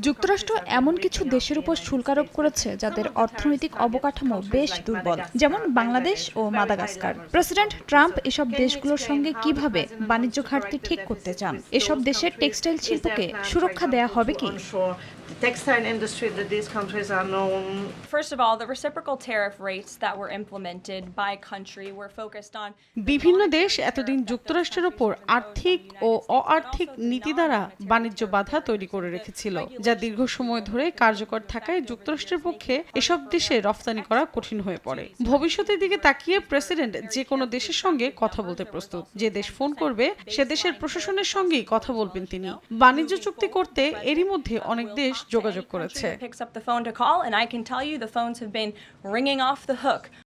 যুক্তরাষ্ট্র এমন কিছু দেশের উপর শুল্ক আরোপ করেছে যাদের অর্থনৈতিক অবকাঠামো বেশ দুর্বল, যেমন বাংলাদেশ ও মাদাগাস্কার। প্রেসিডেন্ট ট্রাম্প এসব দেশগুলোর সঙ্গে কিভাবে বাণিজ্য ঘাটতি ঠিক করতে চান? এসব দেশের টেক্সটাইল শিল্পকে সুরক্ষা দেয়া হবে কি? First of all, the reciprocal tariff rates that were implemented by country were focused on বিভিন্ন দেশ এতদিন যুক্তরাষ্ট্রের ওপর আর্থিক ও অ-আর্থিক নীতি দ্বারা বাণিজ্য বাধা তৈরি করে রেখেছিল, যা দীর্ঘ সময় ধরে কার্যকর থাকায় যুক্তরাষ্ট্রের পক্ষে এসব দেশে রফতানি করা কঠিন হয়ে পড়ে। ভবিষ্যতের দিকে তাকিয়ে প্রেসিডেন্ট যে কোনো দেশের সঙ্গে কথা বলতে প্রস্তুত। যে দেশ ফোন করবে সে দেশের প্রশাসনের সঙ্গেই কথা বলবেন তিনি। বাণিজ্য চুক্তি করতে এরই মধ্যে অনেক দেশ যোগাযোগ করেছে। picks up the phone to call, and I can tell you the phones have been ringing off the hook